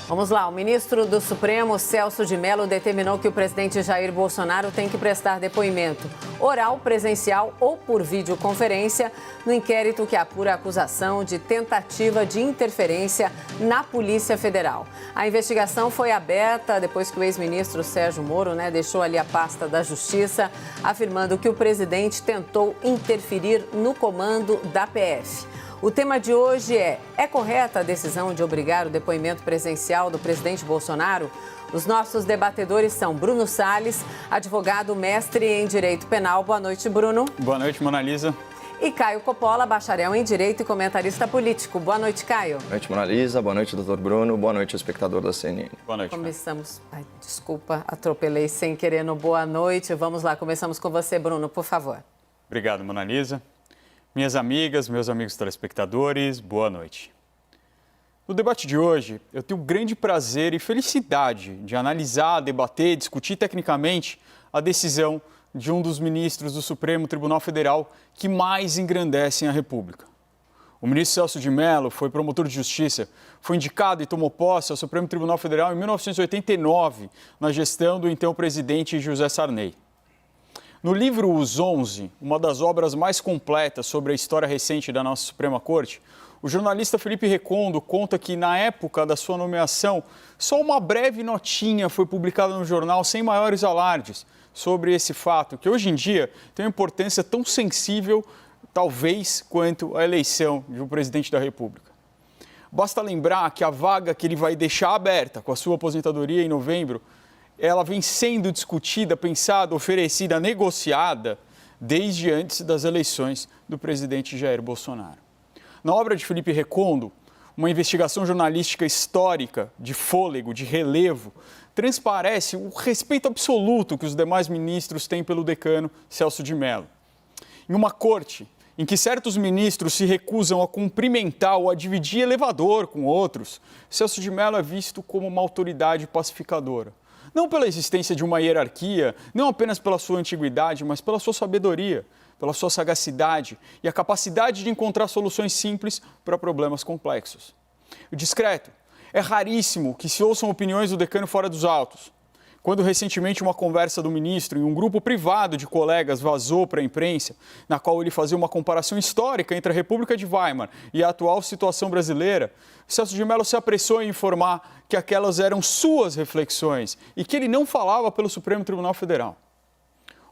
Vamos lá, o ministro do Supremo, Celso de Mello, determinou que o presidente Jair Bolsonaro tem que prestar depoimento oral, presencial ou por videoconferência no inquérito que apura a acusação de tentativa de interferência na Polícia Federal. A investigação foi aberta depois que o ex-ministro Sérgio Moro, deixou ali a pasta da Justiça, afirmando que o presidente tentou interferir no comando da PF. O tema de hoje é correta a decisão de obrigar o depoimento presencial do presidente Bolsonaro? Os nossos debatedores são Bruno Salles, advogado mestre em Direito Penal. Boa noite, Bruno. Boa noite, Mona Lisa. E Caio Coppola, bacharel em Direito e comentarista político. Boa noite, Caio. Boa noite, Mona Lisa. Boa noite, doutor Bruno. Boa noite, espectador da CNN. Boa noite. Começamos... desculpa, atropelei sem querer no boa noite. Vamos lá, começamos com você, Bruno, por favor. Obrigado, Mona Lisa. Minhas amigas, meus amigos telespectadores, boa noite. No debate de hoje, eu tenho grande prazer e felicidade de analisar, debater, discutir tecnicamente a decisão de um dos ministros do Supremo Tribunal Federal que mais engrandecem a República. O ministro Celso de Mello foi promotor de justiça, foi indicado e tomou posse ao Supremo Tribunal Federal em 1989, na gestão do então presidente José Sarney. No livro Os 11, uma das obras mais completas sobre a história recente da nossa Suprema Corte, o jornalista Felipe Recondo conta que, na época da sua nomeação, só uma breve notinha foi publicada no jornal sem maiores alardes sobre esse fato, que hoje em dia tem uma importância tão sensível, talvez, quanto a eleição de um presidente da República. Basta lembrar que a vaga que ele vai deixar aberta com a sua aposentadoria em novembro, ela vem sendo discutida, pensada, oferecida, negociada desde antes das eleições do presidente Jair Bolsonaro. Na obra de Felipe Recondo, uma investigação jornalística histórica, de fôlego, de relevo, transparece o respeito absoluto que os demais ministros têm pelo decano Celso de Mello. Em uma corte em que certos ministros se recusam a cumprimentar ou a dividir elevador com outros, Celso de Mello é visto como uma autoridade pacificadora. Não pela existência de uma hierarquia, não apenas pela sua antiguidade, mas pela sua sabedoria, pela sua sagacidade e a capacidade de encontrar soluções simples para problemas complexos. O discreto. É raríssimo que se ouçam opiniões do decano fora dos autos. Quando recentemente uma conversa do ministro em um grupo privado de colegas vazou para a imprensa, na qual ele fazia uma comparação histórica entre a República de Weimar e a atual situação brasileira, Celso de Mello se apressou em informar que aquelas eram suas reflexões e que ele não falava pelo Supremo Tribunal Federal.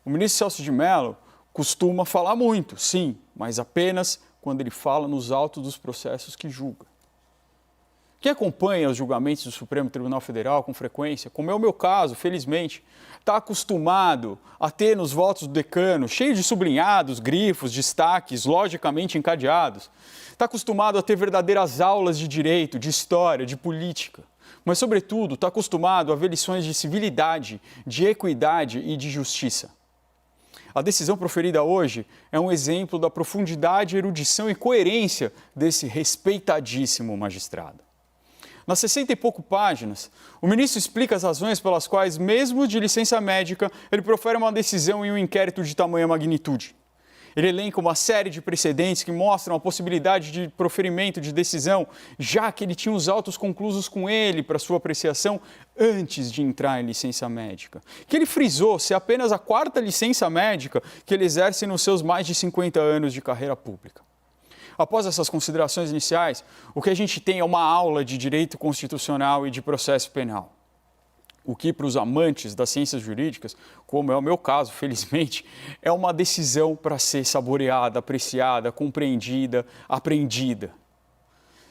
O ministro Celso de Mello costuma falar muito, sim, mas apenas quando ele fala nos autos dos processos que julga. Quem acompanha os julgamentos do Supremo Tribunal Federal com frequência, como é o meu caso, felizmente, está acostumado a ter nos votos do decano, cheio de sublinhados, grifos, destaques, logicamente encadeados. Está acostumado a ter verdadeiras aulas de direito, de história, de política. Mas, sobretudo, está acostumado a ver lições de civilidade, de equidade e de justiça. A decisão proferida hoje é um exemplo da profundidade, erudição e coerência desse respeitadíssimo magistrado. Nas 60 e pouco páginas, o ministro explica as razões pelas quais, mesmo de licença médica, ele profere uma decisão em um inquérito de tamanha magnitude. Ele elenca uma série de precedentes que mostram a possibilidade de proferimento de decisão, já que ele tinha os autos conclusos com ele para sua apreciação antes de entrar em licença médica. Que ele frisou ser apenas a 4ª licença médica que ele exerce nos seus mais de 50 anos de carreira pública. Após essas considerações iniciais, o que a gente tem é uma aula de direito constitucional e de processo penal. O que, para os amantes das ciências jurídicas, como é o meu caso, felizmente, é uma decisão para ser saboreada, apreciada, compreendida, aprendida.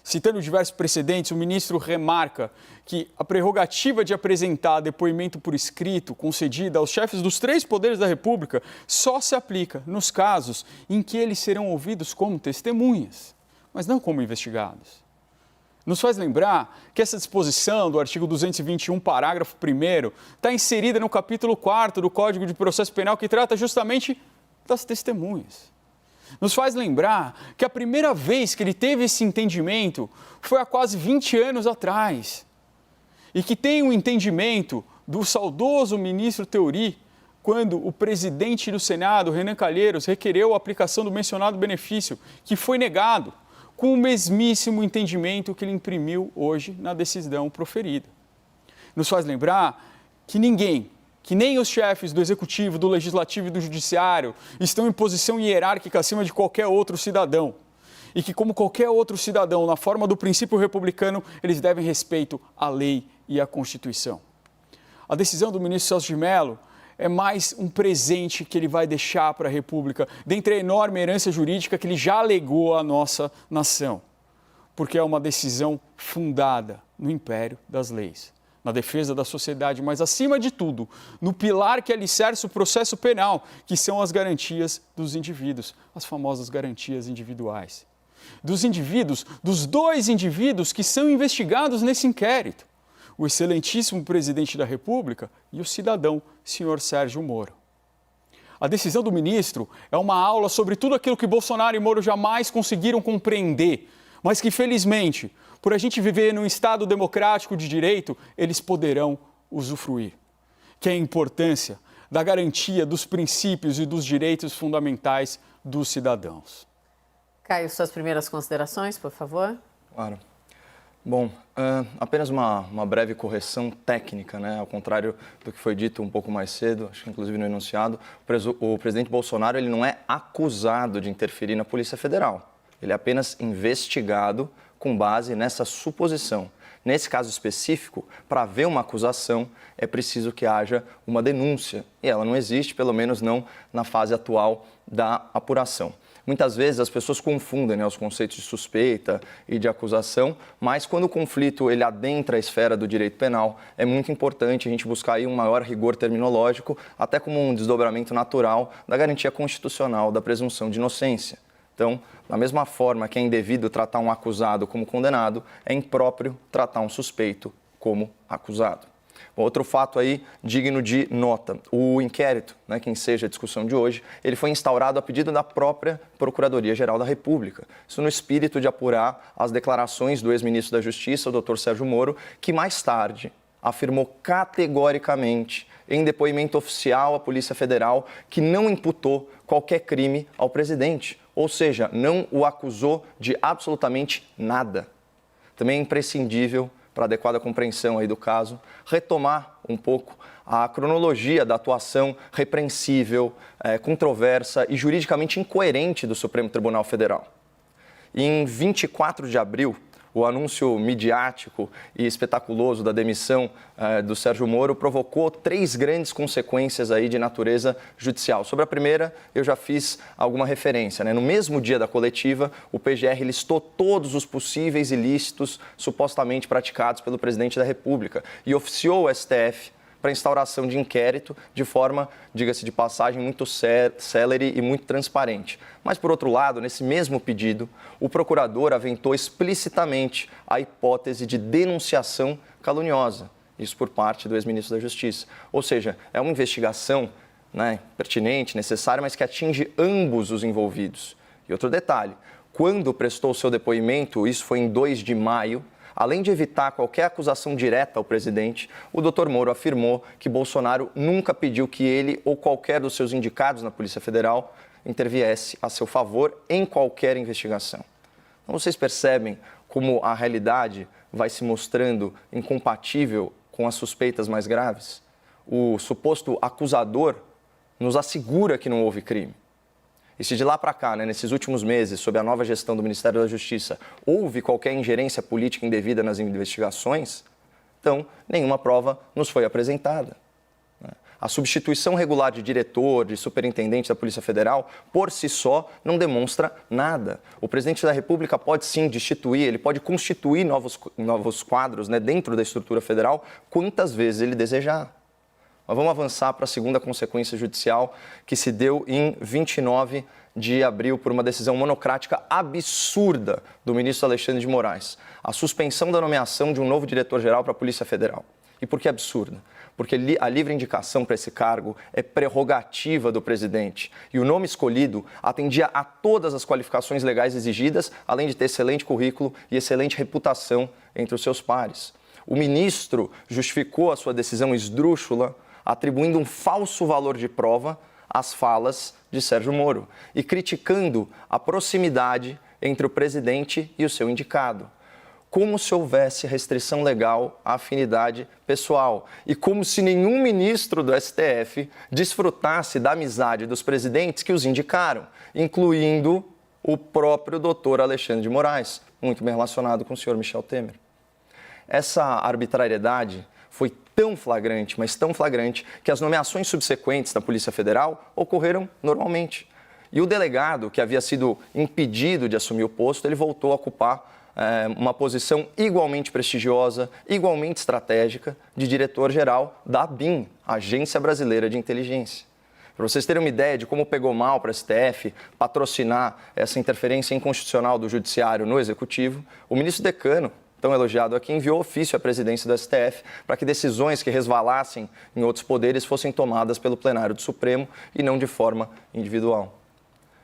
Citando diversos precedentes, o ministro remarca que a prerrogativa de apresentar depoimento por escrito concedida aos chefes dos 3 poderes da República só se aplica nos casos em que eles serão ouvidos como testemunhas, mas não como investigados. Nos faz lembrar que essa disposição do artigo 221, parágrafo 1º, está inserida no capítulo 4º do Código de Processo Penal, que trata justamente das testemunhas. Nos faz lembrar que a primeira vez que ele teve esse entendimento foi há quase 20 anos atrás. E que tem um entendimento do saudoso ministro Theory, quando o presidente do Senado, Renan Calheiros, requereu a aplicação do mencionado benefício, que foi negado, com o mesmíssimo entendimento que ele imprimiu hoje na decisão proferida. Nos faz lembrar que ninguém, que nem os chefes do Executivo, do Legislativo e do Judiciário estão em posição hierárquica acima de qualquer outro cidadão. E que, como qualquer outro cidadão, na forma do princípio republicano, eles devem respeito à lei e à Constituição. A decisão do ministro Celso de Mello é mais um presente que ele vai deixar para a República, dentre a enorme herança jurídica que ele já legou à nossa nação. Porque é uma decisão fundada no império das leis, na defesa da sociedade, mas, acima de tudo, no pilar que alicerça o processo penal, que são as garantias dos indivíduos, as famosas garantias individuais. Dos indivíduos, dos dois indivíduos que são investigados nesse inquérito, o excelentíssimo presidente da República e o cidadão, senhor Sérgio Moro. A decisão do ministro é uma aula sobre tudo aquilo que Bolsonaro e Moro jamais conseguiram compreender, mas que, felizmente, por a gente viver num Estado democrático de direito, eles poderão usufruir. Que é a importância da garantia dos princípios e dos direitos fundamentais dos cidadãos. Caio, suas primeiras considerações, por favor. Claro. Bom, apenas uma breve correção técnica, né? Ao contrário do que foi dito um pouco mais cedo, acho que inclusive no enunciado, o presidente Bolsonaro ele não é acusado de interferir na Polícia Federal. Ele é apenas investigado com base nessa suposição. Nesse caso específico, para haver uma acusação, é preciso que haja uma denúncia. E ela não existe, pelo menos não na fase atual da apuração. Muitas vezes as pessoas confundem, né, os conceitos de suspeita e de acusação, mas quando o conflito ele adentra a esfera do direito penal, é muito importante a gente buscar aí um maior rigor terminológico, até como um desdobramento natural da garantia constitucional da presunção de inocência. Então, da mesma forma que é indevido tratar um acusado como condenado, é impróprio tratar um suspeito como acusado. Outro fato aí digno de nota, o inquérito, né, que enseja a discussão de hoje, ele foi instaurado a pedido da própria Procuradoria-Geral da República. Isso no espírito de apurar as declarações do ex-ministro da Justiça, o Dr. Sérgio Moro, que mais tarde afirmou categoricamente, em depoimento oficial à Polícia Federal, que não imputou qualquer crime ao presidente, ou seja, não o acusou de absolutamente nada. Também é imprescindível, para adequada compreensão aí do caso, retomar um pouco a cronologia da atuação repreensível, controversa e juridicamente incoerente do Supremo Tribunal Federal. Em 24 de abril, o anúncio midiático e espetaculoso da demissão do Sérgio Moro provocou 3 grandes consequências aí de natureza judicial. Sobre a primeira, eu já fiz alguma referência, né? No mesmo dia da coletiva, o PGR listou todos os possíveis ilícitos supostamente praticados pelo presidente da República e oficiou o STF para instauração de inquérito de forma, diga-se de passagem, muito célere e muito transparente. Mas, por outro lado, nesse mesmo pedido, o procurador aventou explicitamente a hipótese de denunciação caluniosa, isso por parte do ex-ministro da Justiça. Ou seja, é uma investigação, né, pertinente, necessária, mas que atinge ambos os envolvidos. E outro detalhe, quando prestou seu depoimento, isso foi em 2 de maio, além de evitar qualquer acusação direta ao presidente, o Dr. Moro afirmou que Bolsonaro nunca pediu que ele ou qualquer dos seus indicados na Polícia Federal interviesse a seu favor em qualquer investigação. Então, vocês percebem como a realidade vai se mostrando incompatível com as suspeitas mais graves? O suposto acusador nos assegura que não houve crime. E se de lá para cá, né, nesses últimos meses, sob a nova gestão do Ministério da Justiça, houve qualquer ingerência política indevida nas investigações, então nenhuma prova nos foi apresentada. A substituição regular de diretor, de superintendente da Polícia Federal, por si só, não demonstra nada. O presidente da República pode sim destituir, ele pode constituir novos quadros, né, dentro da estrutura federal, quantas vezes ele desejar. Mas vamos avançar para a segunda consequência judicial, que se deu em 29 de abril por uma decisão monocrática absurda do ministro Alexandre de Moraes. A suspensão da nomeação de um novo diretor-geral para a Polícia Federal. E por que absurda? Porque a livre indicação para esse cargo é prerrogativa do presidente. E o nome escolhido atendia a todas as qualificações legais exigidas, além de ter excelente currículo e excelente reputação entre os seus pares. O ministro justificou a sua decisão esdrúxula, atribuindo um falso valor de prova às falas de Sérgio Moro e criticando a proximidade entre o presidente e o seu indicado. Como se houvesse restrição legal à afinidade pessoal e como se nenhum ministro do STF desfrutasse da amizade dos presidentes que os indicaram, incluindo o próprio doutor Alexandre de Moraes, muito bem relacionado com o senhor Michel Temer. Essa arbitrariedade foi tão flagrante, mas tão flagrante, que as nomeações subsequentes da Polícia Federal ocorreram normalmente. E o delegado, que havia sido impedido de assumir o posto, ele voltou a ocupar uma posição igualmente prestigiosa, igualmente estratégica, de diretor-geral da ABIN, Agência Brasileira de Inteligência. Para vocês terem uma ideia de como pegou mal para a STF patrocinar essa interferência inconstitucional do Judiciário no Executivo, o ministro Decano, tão elogiado aqui, enviou ofício à presidência do STF para que decisões que resvalassem em outros poderes fossem tomadas pelo plenário do Supremo e não de forma individual.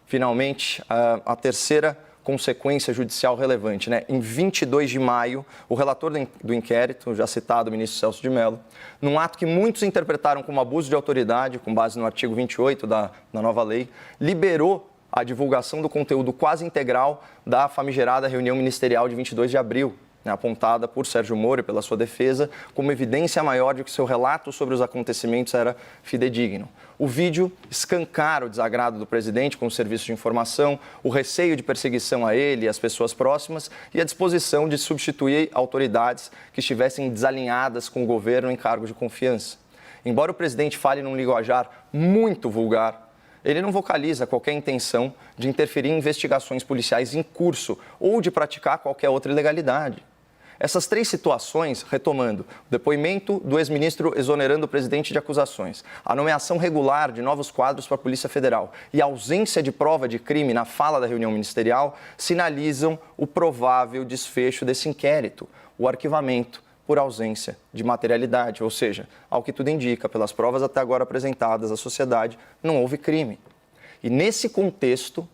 Finalmente, a terceira consequência judicial relevante, né? Em 22 de maio, o relator do inquérito, já citado, o ministro Celso de Mello, num ato que muitos interpretaram como abuso de autoridade, com base no artigo 28 da nova lei, liberou a divulgação do conteúdo quase integral da famigerada reunião ministerial de 22 de abril, né, apontada por Sérgio Moro e pela sua defesa como evidência maior de que seu relato sobre os acontecimentos era fidedigno. O vídeo escancara o desagrado do presidente com o serviço de informação, o receio de perseguição a ele e às pessoas próximas e a disposição de substituir autoridades que estivessem desalinhadas com o governo em cargos de confiança. Embora o presidente fale num linguajar muito vulgar, ele não vocaliza qualquer intenção de interferir em investigações policiais em curso ou de praticar qualquer outra ilegalidade. Essas três situações, retomando, o depoimento do ex-ministro exonerando o presidente de acusações, a nomeação regular de novos quadros para a Polícia Federal e a ausência de prova de crime na fala da reunião ministerial, sinalizam o provável desfecho desse inquérito, o arquivamento por ausência de materialidade, ou seja, ao que tudo indica, pelas provas até agora apresentadas à sociedade, não houve crime. E nesse contexto,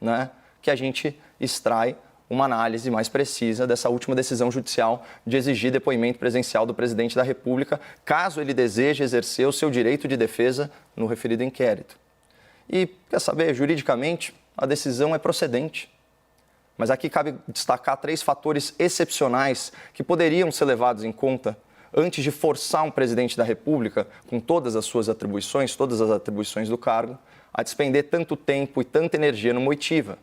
né, que a gente extrai uma análise mais precisa dessa última decisão judicial de exigir depoimento presencial do presidente da República, caso ele deseje exercer o seu direito de defesa no referido inquérito. E, quer saber, juridicamente, a decisão é procedente. Mas aqui cabe destacar três fatores excepcionais que poderiam ser levados em conta antes de forçar um presidente da República, com todas as suas atribuições, todas as atribuições do cargo, a despender tanto tempo e tanta energia numa oitiva.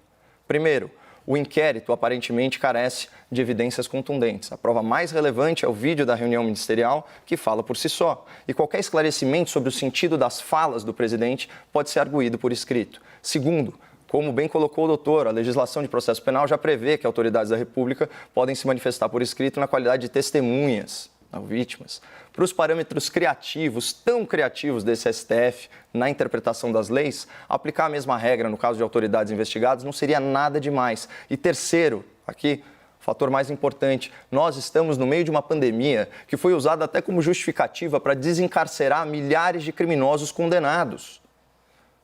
Primeiro, o inquérito aparentemente carece de evidências contundentes. A prova mais relevante é o vídeo da reunião ministerial, que fala por si só. E qualquer esclarecimento sobre o sentido das falas do presidente pode ser arguído por escrito. Segundo, como bem colocou o doutor, a legislação de processo penal já prevê que autoridades da República podem se manifestar por escrito na qualidade de testemunhas, não vítimas. Para os parâmetros criativos, tão criativos desse STF na interpretação das leis, aplicar a mesma regra no caso de autoridades investigadas não seria nada demais. E terceiro, aqui, fator mais importante, nós estamos no meio de uma pandemia que foi usada até como justificativa para desencarcerar milhares de criminosos condenados.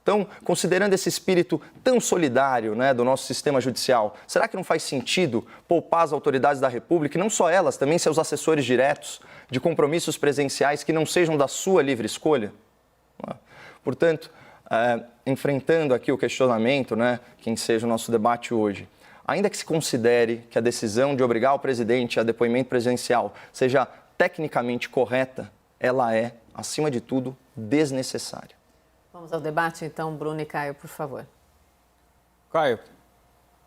Então, considerando esse espírito tão solidário, né, do nosso sistema judicial, será que não faz sentido poupar as autoridades da República, e não só elas, também seus assessores diretos, de compromissos presenciais que não sejam da sua livre escolha? Portanto, enfrentando aqui o questionamento, né, que enseja o nosso debate hoje, ainda que se considere que a decisão de obrigar o presidente a depoimento presencial seja tecnicamente correta, ela é, acima de tudo, desnecessária. Vamos ao debate, então, Bruno e Caio, por favor. Caio,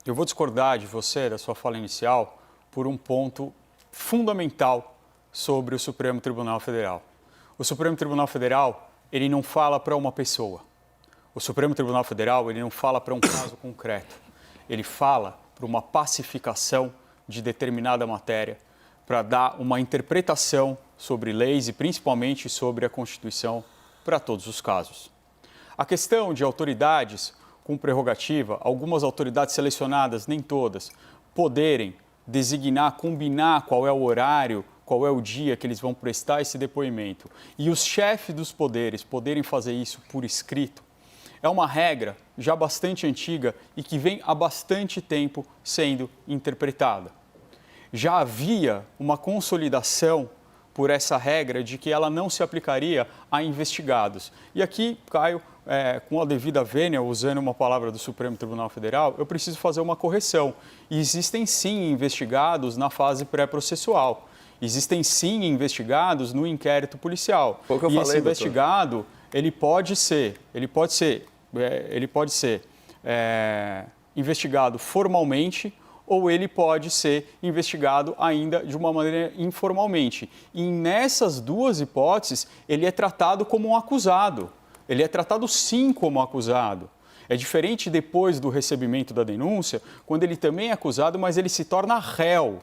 eu vou discordar de você, da sua fala inicial, por um ponto fundamental sobre o Supremo Tribunal Federal. O Supremo Tribunal Federal, ele não fala para uma pessoa. O Supremo Tribunal Federal, ele não fala para um caso concreto. Ele fala para uma pacificação de determinada matéria, para dar uma interpretação sobre leis e principalmente sobre a Constituição para todos os casos. A questão de autoridades com prerrogativa, algumas autoridades selecionadas, nem todas, poderem designar, combinar qual é o horário, qual é o dia que eles vão prestar esse depoimento e os chefes dos poderes poderem fazer isso por escrito, é uma regra já bastante antiga e que vem há bastante tempo sendo interpretada. Já havia uma consolidação por essa regra de que ela não se aplicaria a investigados. E aqui, Caio, com a devida vênia, usando uma palavra do Supremo Tribunal Federal, eu preciso fazer uma correção. E existem sim investigados na fase pré-processual. Existem sim investigados no inquérito policial. Foi o que eu falei, esse investigado, ele pode ser investigado formalmente ou ele pode ser investigado ainda de uma maneira informalmente. E nessas duas hipóteses, ele é tratado como um acusado. Ele é tratado sim como acusado. É diferente depois do recebimento da denúncia, quando ele também é acusado, mas ele se torna réu.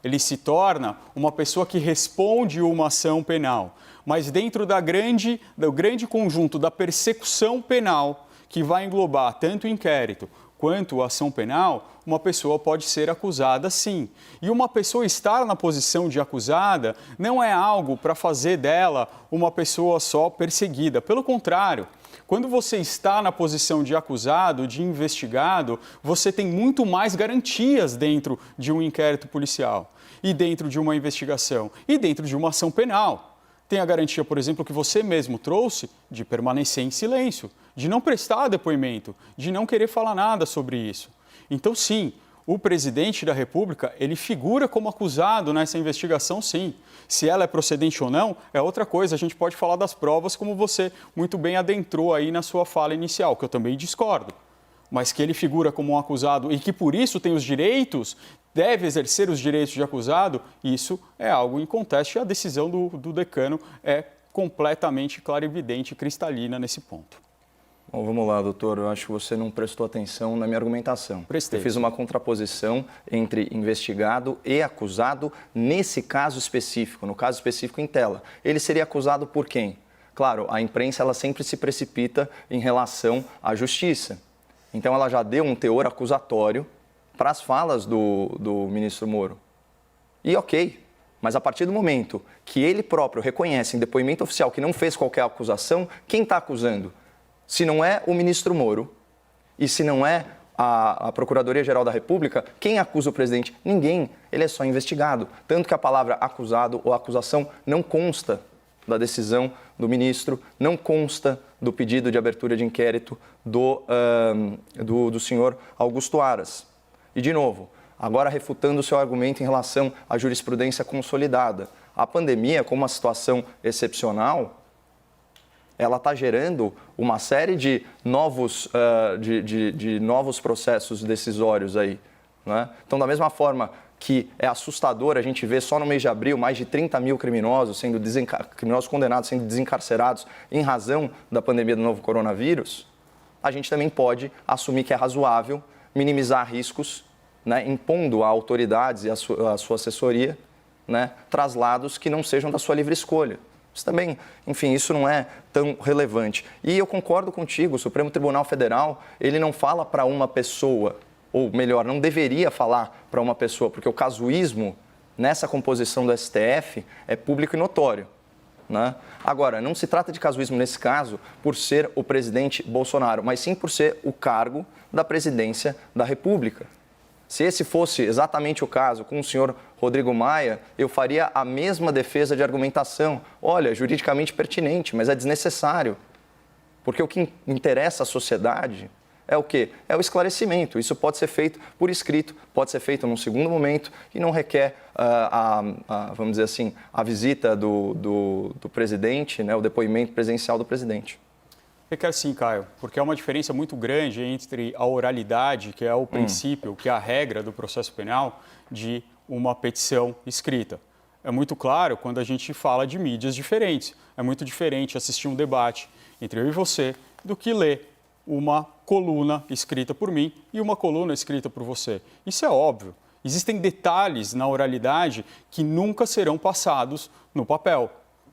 Ele se torna uma pessoa que responde uma ação penal. Mas dentro do grande conjunto da persecução penal, que vai englobar tanto o inquérito quanto a ação penal, uma pessoa pode ser acusada sim. E uma pessoa estar na posição de acusada não é algo para fazer dela uma pessoa só perseguida. Pelo contrário, quando você está na posição de acusado, de investigado, você tem muito mais garantias dentro de um inquérito policial e dentro de uma investigação e dentro de uma ação penal. Tem a garantia, por exemplo, que você mesmo trouxe de permanecer em silêncio, de não prestar depoimento, de não querer falar nada sobre isso. Então, sim, o presidente da República, ele figura como acusado nessa investigação, sim. Se ela é procedente ou não, é outra coisa. A gente pode falar das provas, como você muito bem adentrou aí na sua fala inicial, que eu também discordo. Mas que ele figura como um acusado e que, por isso, tem os direitos, deve exercer os direitos de acusado, isso é algo inconteste e a decisão do decano é completamente clarividente e cristalina nesse ponto. Bom, vamos lá, doutor. Eu acho que você não prestou atenção na minha argumentação. Prestei. Eu fiz uma contraposição entre investigado e acusado nesse caso específico, no caso específico em tela. Ele seria acusado por quem? Claro, a imprensa ela sempre se precipita em relação à justiça. Então, ela já deu um teor acusatório para as falas do ministro Moro. E ok, mas a partir do momento que ele próprio reconhece em depoimento oficial que não fez qualquer acusação, quem está acusando? Se não é o ministro Moro e se não é a Procuradoria-Geral da República, quem acusa o presidente? Ninguém, ele é só investigado. Tanto que a palavra acusado ou acusação não consta da decisão do ministro, não consta do pedido de abertura de inquérito do senhor Augusto Aras. E, de novo, agora refutando o seu argumento em relação à jurisprudência consolidada. A pandemia, como uma situação excepcional, ela está gerando uma série de novos processos decisórios aí, né? Então, da mesma forma que é assustador a gente ver só no mês de abril mais de 30 mil criminosos condenados sendo desencarcerados em razão da pandemia do novo coronavírus, a gente também pode assumir que é razoável minimizar riscos, né, impondo a autoridades e a sua assessoria, né, traslados que não sejam da sua livre escolha. Isso também, enfim, isso não é tão relevante. E eu concordo contigo, o Supremo Tribunal Federal, ele não fala para uma pessoa, ou melhor, não deveria falar para uma pessoa, porque o casuísmo nessa composição do STF é público e notório, né? Agora, não se trata de casuísmo nesse caso por ser o presidente Bolsonaro, mas sim por ser o cargo da presidência da República. Se esse fosse exatamente o caso com o senhor Rodrigo Maia, eu faria a mesma defesa de argumentação. Olha, juridicamente pertinente, mas é desnecessário. Porque o que interessa à sociedade é o quê? É o esclarecimento. Isso pode ser feito por escrito, pode ser feito num segundo momento e não requer, vamos dizer assim, a visita do presidente, né, o depoimento presencial do presidente. Requer sim, Caio, porque há uma diferença muito grande entre a oralidade, que é o princípio, que é a regra do processo penal, de uma petição escrita. É muito claro quando a gente fala de mídias diferentes. É muito diferente assistir um debate entre eu e você do que ler uma coluna escrita por mim e uma coluna escrita por você. Isso é óbvio. Existem detalhes na oralidade que nunca serão passados no papel,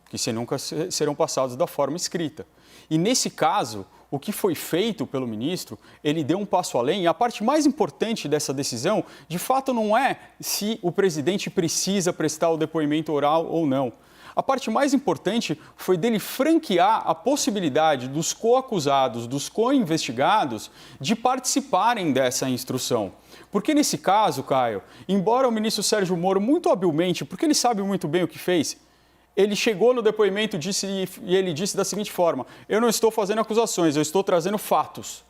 que nunca serão passados da forma escrita. E nesse caso, o que foi feito pelo ministro, ele deu um passo além. E a parte mais importante dessa decisão, de fato, não é se o presidente precisa prestar o depoimento oral ou não. A parte mais importante foi dele franquear a possibilidade dos coacusados, dos co-investigados, de participarem dessa instrução. Porque nesse caso, Caio, embora o ministro Sérgio Moro, muito habilmente, porque ele sabe muito bem o que fez, Ele chegou no depoimento e ele disse da seguinte forma: eu não estou fazendo acusações, eu estou trazendo fatos.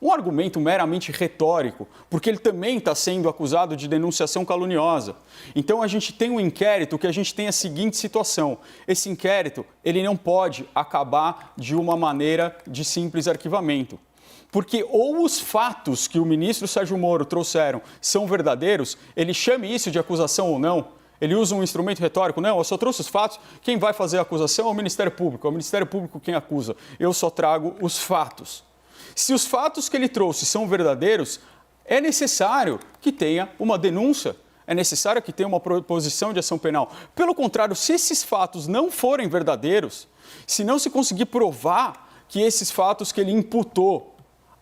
Um argumento meramente retórico, porque ele também está sendo acusado de denunciação caluniosa. Então a gente tem um inquérito que a gente tem a seguinte situação: esse inquérito ele não pode acabar de uma maneira de simples arquivamento. Porque ou os fatos que o ministro Sérgio Moro trouxeram são verdadeiros, ele chame isso de acusação ou não, ele usa um instrumento retórico, não, eu só trouxe os fatos, quem vai fazer a acusação é o Ministério Público, é o Ministério Público quem acusa, eu só trago os fatos. Se os fatos que ele trouxe são verdadeiros, é necessário que tenha uma denúncia, é necessário que tenha uma proposição de ação penal. Pelo contrário, se esses fatos não forem verdadeiros, se não se conseguir provar que esses fatos que ele imputou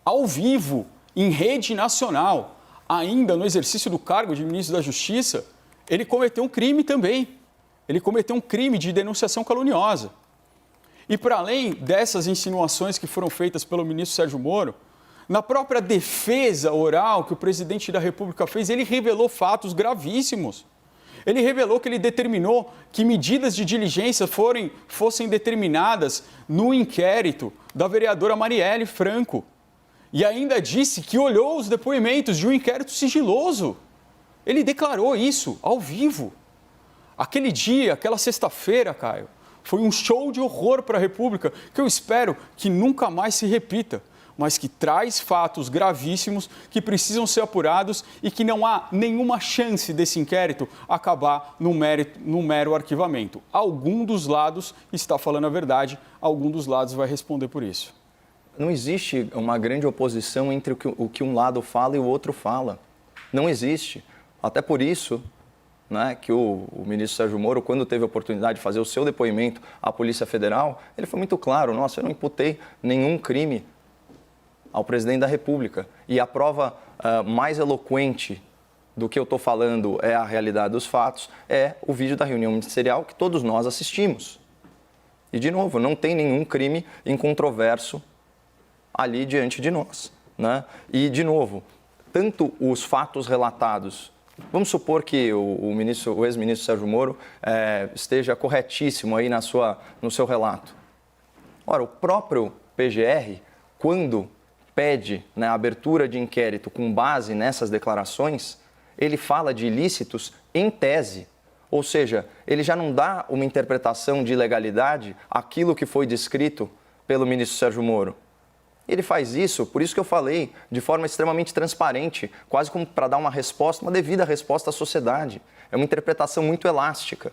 ao vivo, em rede nacional, ainda no exercício do cargo de ministro da Justiça, ele cometeu um crime também. Ele cometeu um crime de denunciação caluniosa. E para além dessas insinuações que foram feitas pelo ministro Sérgio Moro, na própria defesa oral que o presidente da República fez, ele revelou fatos gravíssimos. Ele revelou que ele determinou que medidas de diligência fossem determinadas no inquérito da vereadora Marielle Franco. E ainda disse que olhou os depoimentos de um inquérito sigiloso. Ele declarou isso ao vivo. Aquele dia, aquela sexta-feira, Caio, foi um show de horror para a República, que eu espero que nunca mais se repita, mas que traz fatos gravíssimos que precisam ser apurados e que não há nenhuma chance desse inquérito acabar num mero arquivamento. Algum dos lados está falando a verdade, algum dos lados vai responder por isso. Não existe uma grande oposição entre o que um lado fala e o outro fala. Não existe. Até por isso, né, que o ministro Sérgio Moro, quando teve a oportunidade de fazer o seu depoimento à Polícia Federal, ele foi muito claro: nossa, eu não imputei nenhum crime ao presidente da República. E a prova mais eloquente do que eu estou falando é a realidade dos fatos, é o vídeo da reunião ministerial que todos nós assistimos. E, de novo, não tem nenhum crime incontroverso ali diante de nós, né? E, de novo, tanto os fatos relatados, vamos supor que o ex-ministro Sérgio Moro esteja corretíssimo aí no seu relato. Ora, o próprio PGR, quando pede, né, a abertura de inquérito com base nessas declarações, ele fala de ilícitos em tese. Ou seja, ele já não dá uma interpretação de ilegalidade àquilo que foi descrito pelo ministro Sérgio Moro. Ele faz isso, por isso que eu falei, de forma extremamente transparente, quase como para dar uma resposta, uma devida resposta à sociedade. É uma interpretação muito elástica.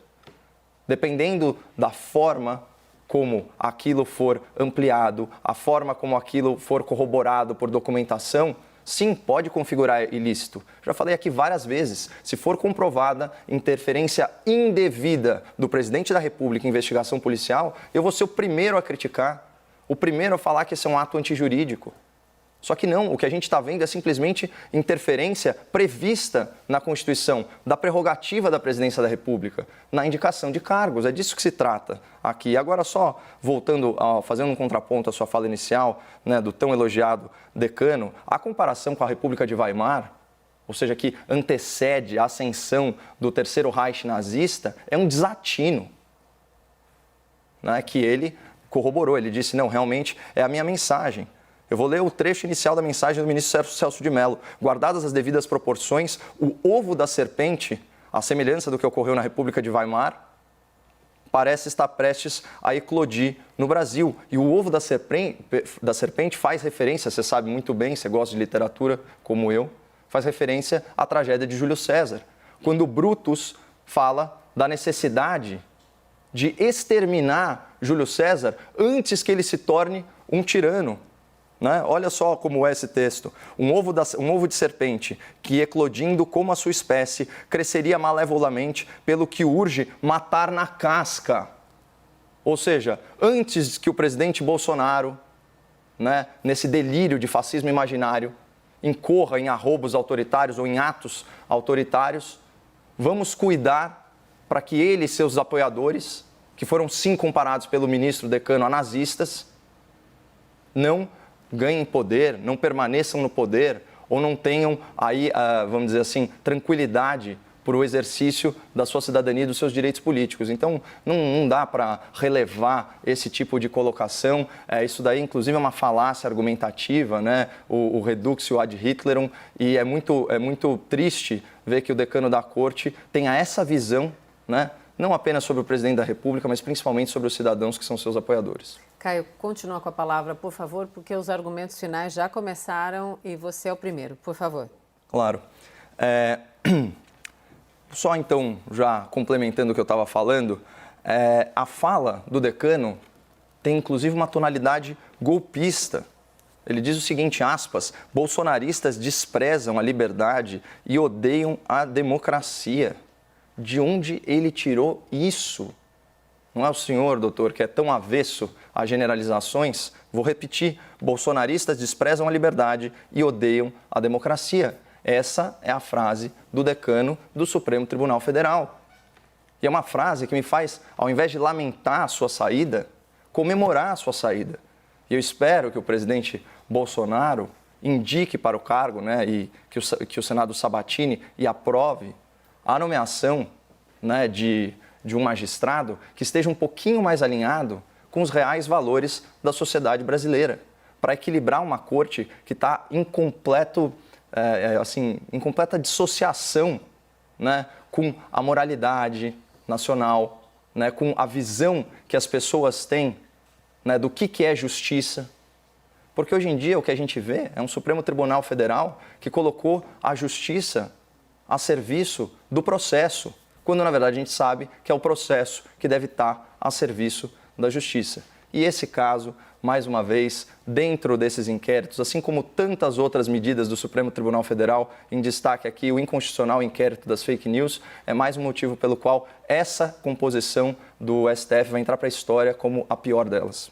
Dependendo da forma como aquilo for ampliado, a forma como aquilo for corroborado por documentação, sim, pode configurar ilícito. Já falei aqui várias vezes, se for comprovada interferência indevida do presidente da República em investigação policial, eu vou ser o primeiro a criticar. O primeiro a falar que esse é um ato antijurídico. Só que não, o que a gente está vendo é simplesmente interferência prevista na Constituição, da prerrogativa da presidência da República, na indicação de cargos. É disso que se trata aqui. Agora, só voltando, fazendo um contraponto à sua fala inicial, né, do tão elogiado decano, a comparação com a República de Weimar, ou seja, que antecede a ascensão do Terceiro Reich nazista, é um desatino, né, que ele corroborou. Ele disse: não, realmente é a minha mensagem. Eu vou ler o trecho inicial da mensagem do ministro Celso de Mello. Guardadas as devidas proporções, o ovo da serpente, à semelhança do que ocorreu na República de Weimar, parece estar prestes a eclodir no Brasil. E o ovo da serpente faz referência, você sabe muito bem, você gosta de literatura como eu, faz referência à tragédia de Júlio César, quando Brutus fala da necessidade de exterminar Júlio César antes que ele se torne um tirano. Né? Olha só como é esse texto. Um ovo de serpente que, eclodindo como a sua espécie, cresceria malevolamente, pelo que urge matar na casca. Ou seja, antes que o presidente Bolsonaro, né, nesse delírio de fascismo imaginário, incorra em arroubos autoritários ou em atos autoritários, vamos cuidar para que ele e seus apoiadores, que foram sim comparados pelo ministro decano a nazistas, não ganhem poder, não permaneçam no poder ou não tenham aí, vamos dizer assim, tranquilidade por o exercício da sua cidadania e dos seus direitos políticos. Então, não dá para relevar esse tipo de colocação. Isso daí, inclusive, é uma falácia argumentativa, né? O reductio ad Hitlerum, e é muito triste ver que o decano da Corte tenha essa visão, né? Não apenas sobre o presidente da República, mas principalmente sobre os cidadãos que são seus apoiadores. Caio, continua com a palavra, por favor, porque os argumentos finais já começaram e você é o primeiro, por favor. Claro. Só então, já complementando o que eu estava falando, a fala do decano tem inclusive uma tonalidade golpista. Ele diz o seguinte, aspas, bolsonaristas desprezam a liberdade e odeiam a democracia. De onde ele tirou isso? Não é o senhor, doutor, que é tão avesso a generalizações? Vou repetir, bolsonaristas desprezam a liberdade e odeiam a democracia. Essa é a frase do decano do Supremo Tribunal Federal. E é uma frase que me faz, ao invés de lamentar a sua saída, comemorar a sua saída. E eu espero que o presidente Bolsonaro indique para o cargo, né, e que o Senado sabatine e aprove a nomeação, né, de um magistrado que esteja um pouquinho mais alinhado com os reais valores da sociedade brasileira, para equilibrar uma corte que está em completa dissociação, né, com a moralidade nacional, né, com a visão que as pessoas têm, né, do que é justiça. Porque hoje em dia o que a gente vê é um Supremo Tribunal Federal que colocou a justiça a serviço do processo, quando na verdade a gente sabe que é o processo que deve estar a serviço da justiça. E esse caso, mais uma vez, dentro desses inquéritos, assim como tantas outras medidas do Supremo Tribunal Federal, em destaque aqui o inconstitucional inquérito das fake news, é mais um motivo pelo qual essa composição do STF vai entrar para a história como a pior delas.